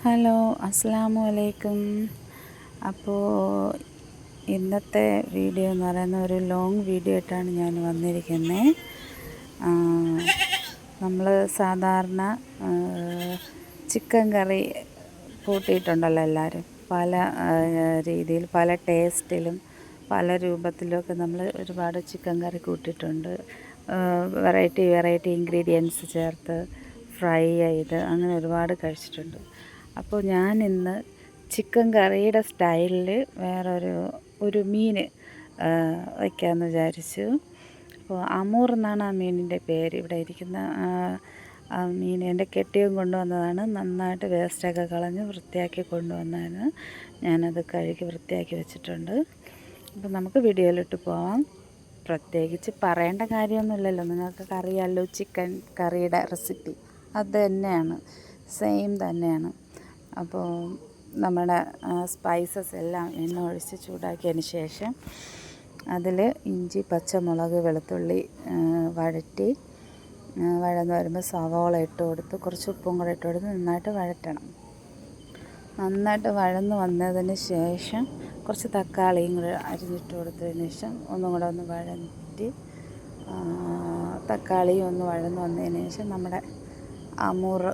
Hello, അസ്സലാമു അലൈക്കും. അപ്പോൾ ഇന്നത്തെ വീഡിയോ എന്ന് പറയുന്ന ഒരു ലോങ് വീഡിയോ ആയിട്ടാണ് ഞാൻ വന്നിരിക്കുന്നത്. നമ്മൾ സാധാരണ ചിക്കൻ കറി കൂട്ടിയിട്ടുണ്ടല്ലോ എല്ലാവരും. പല രീതിയിൽ, പല ടേസ്റ്റിലും, പല രൂപത്തിലുമൊക്കെ നമ്മൾ ഒരുപാട് ചിക്കൻ കറി കൂട്ടിയിട്ടുണ്ട്. വെറൈറ്റി ഇൻഗ്രീഡിയൻസ് ചേർത്ത് ഫ്രൈ ചെയ്ത് അങ്ങനെ ഒരുപാട് കഴിച്ചിട്ടുണ്ട്. അപ്പോൾ ഞാൻ ഇന്ന് ചിക്കൻ കറിയുടെ സ്റ്റൈലിൽ ഒരു മീൻ വയ്ക്കാമെന്ന് വിചാരിച്ചു. അപ്പോൾ അമൂർ എന്നാണ് ആ മീനിൻ്റെ പേര്. ഇവിടെ ഇരിക്കുന്ന ആ മീൻ എൻ്റെ കെട്ടിയവൻ കൊണ്ടുവന്നതാണ്. നന്നായിട്ട് വേസ്റ്റൊക്കെ കളഞ്ഞ് വൃത്തിയാക്കി കൊണ്ടുവന്നതാണ്. ഞാനത് കഴുകി വൃത്തിയാക്കി വെച്ചിട്ടുണ്ട്. അപ്പോൾ നമുക്ക് വീഡിയോയിലിട്ട് പോവാം. പ്രത്യേകിച്ച് പറയേണ്ട കാര്യമൊന്നുമില്ലല്ലോ, നിങ്ങൾക്ക് അറിയാമല്ലോ. ചിക്കൻ കറിയുടെ റെസിപ്പി അത് തന്നെയാണ്, സെയിം തന്നെയാണ്. അപ്പോൾ നമ്മുടെ സ്പൈസസ് എല്ലാം എണ്ണ ഒഴിച്ച് ചൂടാക്കിയതിന് ശേഷം അതിൽ ഇഞ്ചി, പച്ചമുളക്, വെളുത്തുള്ളി വഴന്ന് വരുമ്പോൾ സവാള ഇട്ട് കൊടുത്ത് കുറച്ച് ഉപ്പും കൂടെ ഇട്ട് കൊടുത്ത് നന്നായിട്ട് വഴറ്റണം. നന്നായിട്ട് വഴന്ന് വന്നതിന് ശേഷം കുറച്ച് തക്കാളിയും കൂടെ അരിഞ്ഞിട്ട് കൊടുത്തതിന് ശേഷം ഒന്നും കൂടെ ഒന്ന് വഴറ്റി തക്കാളിയും ഒന്ന് വഴന്ന് വന്നതിന് ശേഷം നമ്മുടെ അമൂർ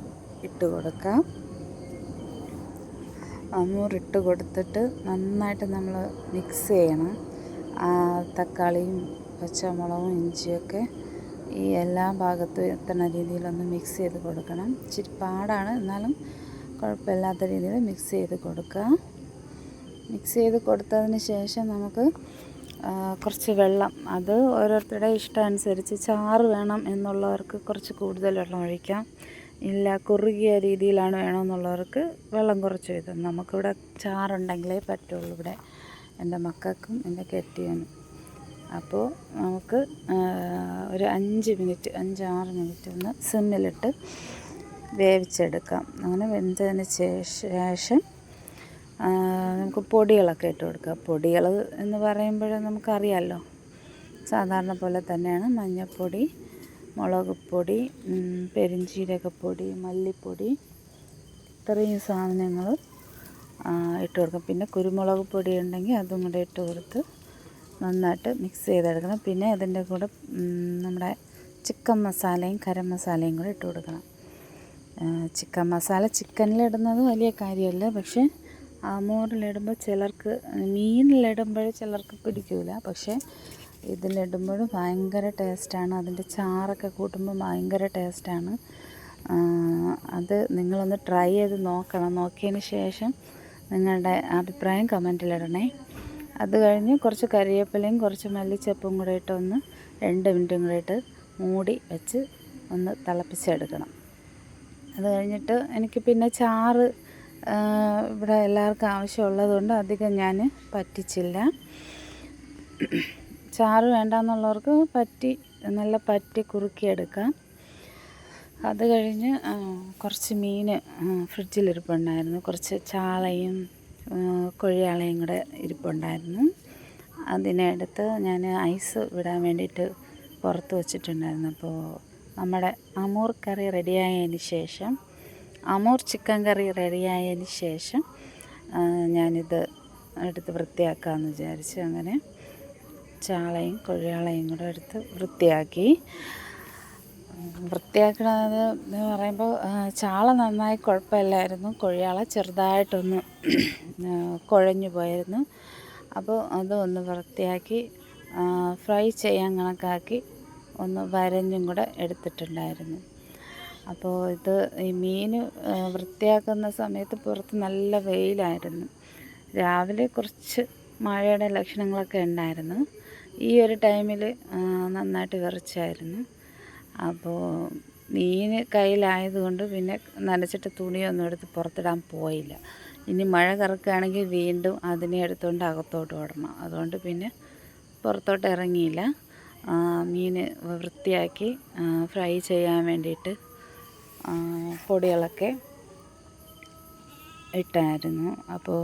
ഇട്ട് കൊടുക്കാം. അമൂറിട്ട് കൊടുത്തിട്ട് നന്നായിട്ട് നമ്മൾ മിക്സ് ചെയ്യണം. തക്കാളിയും പച്ചമുളകും ഇഞ്ചിയൊക്കെ ഈ എല്ലാ ഭാഗത്തും എത്തുന്ന രീതിയിലൊന്ന് മിക്സ് ചെയ്ത് കൊടുക്കണം. ഇച്ചിരി പാടാണ്, എന്നാലും കുഴപ്പമില്ലാത്ത രീതിയിൽ മിക്സ് ചെയ്ത് കൊടുക്കുക. മിക്സ് ചെയ്ത് കൊടുത്തതിന് ശേഷം നമുക്ക് കുറച്ച് വെള്ളം, അത് ഓരോരുത്തരുടെ ഇഷ്ടം അനുസരിച്ച്, ചാറ് വേണം എന്നുള്ളവർക്ക് കുറച്ച് കൂടുതൽ വെള്ളം ഒഴിക്കാം. ഇല്ല, കുറുകിയ രീതിയിലാണ് വേണമെന്നുള്ളവർക്ക് വെള്ളം കുറച്ച് ഒഴിക്കാം. നമുക്കിവിടെ ചാറുണ്ടെങ്കിലേ പറ്റുള്ളൂ, ഇവിടെ എൻ്റെ മക്കൾക്കും എൻ്റെ കെട്ടിയവനും. അപ്പോൾ നമുക്ക് ഒരു 5-6 മിനിറ്റ് ഒന്ന് സിമ്മിലിട്ട് വേവിച്ചെടുക്കാം. അങ്ങനെ വെന്തതിന് ശേഷം നമുക്ക് പൊടികളൊക്കെ ഇട്ട് കൊടുക്കാം. പൊടികൾ എന്ന് പറയുമ്പോൾ നമുക്കറിയാമല്ലോ, സാധാരണ പോലെ തന്നെയാണ്. മഞ്ഞൾപ്പൊടി, മുളക് പൊടി, പെരുംജീരകപ്പൊടി, മല്ലിപ്പൊടി, ഇത്രയും സാധനങ്ങൾ ഇട്ട് കൊടുക്കാം. പിന്നെ കുരുമുളക് പൊടി ഉണ്ടെങ്കിൽ അതും കൂടെ ഇട്ട് കൊടുത്ത് നന്നായിട്ട് മിക്സ് ചെയ്തെടുക്കണം. പിന്നെ അതിൻ്റെ കൂടെ നമ്മുടെ ചിക്കൻ മസാലയും ഗരം മസാലയും കൂടെ ഇട്ട് കൊടുക്കണം. ചിക്കൻ മസാല ചിക്കനിലിടുന്നത് വലിയ കാര്യമല്ല, പക്ഷേ അമൂറിലിടുമ്പോൾ മീനിലിടുമ്പോൾ ചിലർക്ക് പിടിക്കില്ല. പക്ഷേ ഇതിലിടുമ്പോൾ ഭയങ്കര ടേസ്റ്റാണ്. അതിൻ്റെ ചാറൊക്കെ കൂട്ടുമ്പോൾ ഭയങ്കര ടേസ്റ്റാണ്. അത് നിങ്ങളൊന്ന് ട്രൈ ചെയ്ത് നോക്കണം. നോക്കിയതിന് ശേഷം നിങ്ങളുടെ അഭിപ്രായം കമൻറ്റിലിടണേ. അത് കഴിഞ്ഞ് കുറച്ച് കരിവേപ്പിലയും കുറച്ച് മല്ലിച്ചപ്പും കൂടെ ഇട്ട് 2 മിനിറ്റും കൂടെ ഇട്ട് മൂടി വെച്ച് ഒന്ന് തിളപ്പിച്ചെടുക്കണം. അത് കഴിഞ്ഞിട്ട് എനിക്ക് പിന്നെ ചാറ് ഇവിടെ എല്ലാവർക്കും ആവശ്യമുള്ളതുകൊണ്ട് അധികം ഞാൻ പറ്റിച്ചില്ല. ചാറ് വേണ്ടാന്നുള്ളവർക്ക് നല്ല പറ്റി കുറുക്കിയെടുക്കാം. അത് കഴിഞ്ഞ് കുറച്ച് മീൻ ഫ്രിഡ്ജിലിരിപ്പുണ്ടായിരുന്നു. കുറച്ച് ചാളയും കൊഴിയാളയും കൂടെ ഇരിപ്പുണ്ടായിരുന്നു. അതിനെടുത്ത് ഞാൻ ഐസ് വിടാൻ വേണ്ടിയിട്ട് പുറത്ത് വച്ചിട്ടുണ്ടായിരുന്നു. അപ്പോൾ നമ്മുടെ അമൂർ ചിക്കൻ കറി റെഡിയായതിന് ശേഷം ഞാനിത് എടുത്ത് വൃത്തിയാക്കാമെന്ന് വിചാരിച്ചു. അങ്ങനെ ചാളയും കൊഴിയാളയും കൂടെ എടുത്ത് വൃത്തിയാക്കണത് എന്ന് പറയുമ്പോൾ ചാള നന്നായി കുഴപ്പമില്ലായിരുന്നു, കൊഴിയാള ചെറുതായിട്ടൊന്ന് കുഴഞ്ഞു പോയിരുന്നു. അപ്പോൾ അതൊന്ന് വൃത്തിയാക്കി ഫ്രൈ ചെയ്യാൻ കണക്കാക്കി ഒന്ന് വരഞ്ഞും കൂടെ എടുത്തിട്ടുണ്ടായിരുന്നു. അപ്പോൾ ഈ മീൻ വൃത്തിയാക്കുന്ന സമയത്ത് പുറത്ത് നല്ല വെയിലായിരുന്നു. രാവിലെ കുറച്ച് മഴയുടെ ലക്ഷണങ്ങളൊക്കെ ഉണ്ടായിരുന്നു. ഈ ഒരു ടൈമിൽ നന്നായിട്ട് വിറച്ചായിരുന്നു. അപ്പോൾ മീൻ കയ്യിലായതുകൊണ്ട് പിന്നെ നനച്ചിട്ട് തുണിയൊന്നും എടുത്ത് പുറത്തിടാൻ പോയില്ല. ഇനി മഴ കറക്കുകയാണെങ്കിൽ വീണ്ടും അതിനെ എടുത്തുകൊണ്ട് അകത്തോട്ട് ഓടണം. അതുകൊണ്ട് പിന്നെ പുറത്തോട്ട് ഇറങ്ങിയില്ല. മീൻ വൃത്തിയാക്കി ഫ്രൈ ചെയ്യാൻ വേണ്ടിയിട്ട് പൊടികളൊക്കെ ഇട്ടായിരുന്നു. അപ്പോൾ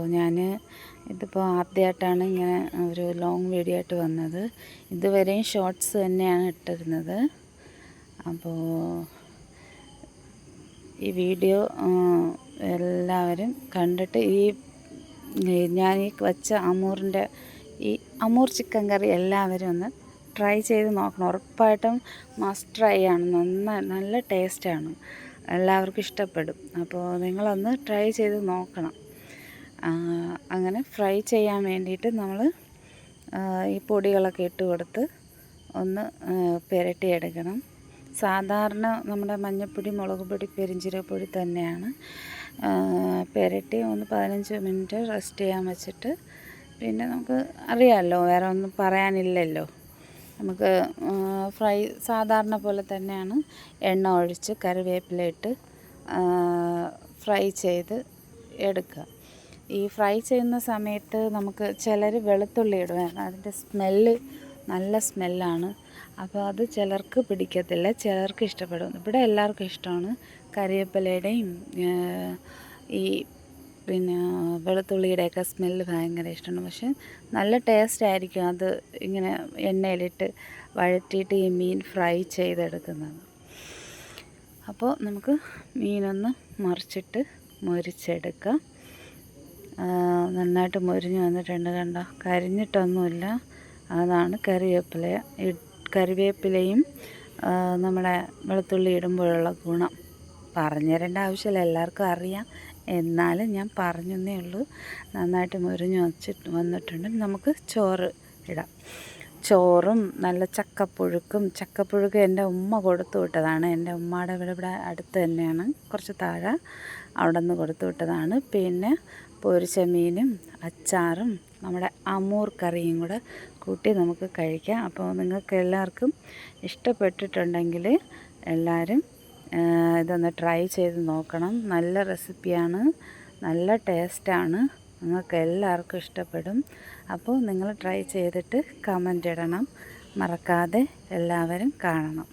ഇതിപ്പോൾ ആദ്യമായിട്ടാണ് ഇങ്ങനെ ഒരു ലോങ് വീഡിയോ ആയിട്ട് വന്നത്. ഇതുവരെയും ഷോർട്സ് തന്നെയാണ് ഇട്ടിരുന്നത്. അപ്പോൾ ഈ വീഡിയോ എല്ലാവരും കണ്ടിട്ട് ഞാൻ ഈ വച്ച ഈ അമൂർ ചിക്കൻ കറി എല്ലാവരും ഒന്ന് ട്രൈ ചെയ്ത് നോക്കണം. ഉറപ്പായിട്ടും മസ്റ്റ് ട്രൈ ആണ്. നല്ല ടേസ്റ്റാണ്, എല്ലാവർക്കും ഇഷ്ടപ്പെടും. അപ്പോൾ നിങ്ങളൊന്ന് ട്രൈ ചെയ്ത് നോക്കണം. അങ്ങനെ ഫ്രൈ ചെയ്യാൻ വേണ്ടിയിട്ട് നമ്മൾ ഈ പൊടികളൊക്കെ ഇട്ട് കൊടുത്ത് ഒന്ന് പുരട്ടിയെടുക്കണം. സാധാരണ നമ്മുടെ മഞ്ഞൾപ്പൊടി, മുളക് പൊടി, പെരിഞ്ചീരകപ്പൊടി തന്നെയാണ്. പുരട്ടി ഒന്ന് 15 മിനിറ്റ് റെസ്റ്റ് ചെയ്യാൻ വെച്ചിട്ട് പിന്നെ നമുക്ക് അറിയാമല്ലോ, വേറെ ഒന്നും പറയാനില്ലല്ലോ. നമുക്ക് സാധാരണ പോലെ തന്നെയാണ് എണ്ണ ഒഴിച്ച് കറിവേപ്പില ഇട്ട് ഫ്രൈ ചെയ്ത് എടുക്കുക. ഈ ഫ്രൈ ചെയ്യുന്ന സമയത്ത് നമുക്ക് ചിലർ വെളുത്തുള്ളി ഇടും. അതിൻ്റെ നല്ല സ്മെല്ലാണ്. അപ്പോൾ അത് ചിലർക്ക് പിടിക്കത്തില്ല, ചിലർക്ക് ഇഷ്ടപ്പെടും. ഇവിടെ എല്ലാവർക്കും ഇഷ്ടമാണ്. കറിവേപ്പിലയുടെയും പിന്നെ വെളുത്തുള്ളിയുടെയൊക്കെ സ്മെല്ല് ഭയങ്കര ഇഷ്ടമാണ്. പക്ഷെ നല്ല ടേസ്റ്റ് ആയിരിക്കും അത് ഇങ്ങനെ എണ്ണയിലിട്ട് വഴറ്റിയിട്ട് ഈ മീൻ ഫ്രൈ ചെയ്തെടുക്കുന്നത്. അപ്പോൾ നമുക്ക് മീനൊന്ന് മറിച്ചിട്ട് മൊരിച്ചെടുക്കാം. നന്നായിട്ട് മൊരിഞ്ഞ് വന്നിട്ടുണ്ട്, കണ്ടോ, കരിഞ്ഞിട്ടൊന്നുമില്ല. അതാണ് കറിവേപ്പിലയും നമ്മുടെ വെളുത്തുള്ളി ഇടുമ്പോഴുള്ള ഗുണം. പറഞ്ഞു തരേണ്ട ആവശ്യമില്ല, എല്ലാവർക്കും അറിയാം. എന്നാലും ഞാൻ പറഞ്ഞെന്നേ ഉള്ളൂ. നന്നായിട്ട് മൊരിഞ്ഞ് വന്നിട്ടുണ്ട്. നമുക്ക് ചോറ് ഇടാം. ചോറും നല്ല ചക്കപ്പുഴുക്ക് എൻ്റെ ഉമ്മ കൊടുത്തു വിട്ടതാണ്. എൻ്റെ ഉമ്മയുടെ ഇവിടെ അടുത്ത് തന്നെയാണ്, കുറച്ച് താഴെ. അവിടെ നിന്ന് കൊടുത്തു വിട്ടതാണ്. പിന്നെ പൊരിച്ച മീനും അച്ചാറും നമ്മുടെ അമൂർ കറിയും കൂടെ കൂട്ടി നമുക്ക് കഴിക്കാം. അപ്പോൾ നിങ്ങൾക്ക് എല്ലാവർക്കും ഇഷ്ടപ്പെട്ടിട്ടുണ്ടെങ്കിൽ എല്ലാവരും ഇതൊന്ന് ട്രൈ ചെയ്ത് നോക്കണം. നല്ല റെസിപ്പിയാണ്, നല്ല ടേസ്റ്റാണ്, നിങ്ങൾക്ക് എല്ലാവർക്കും ഇഷ്ടപ്പെടും. അപ്പോൾ നിങ്ങൾ ട്രൈ ചെയ്തിട്ട് കമൻ്റ് ഇടണം. മറക്കാതെ എല്ലാവരും കാണണം.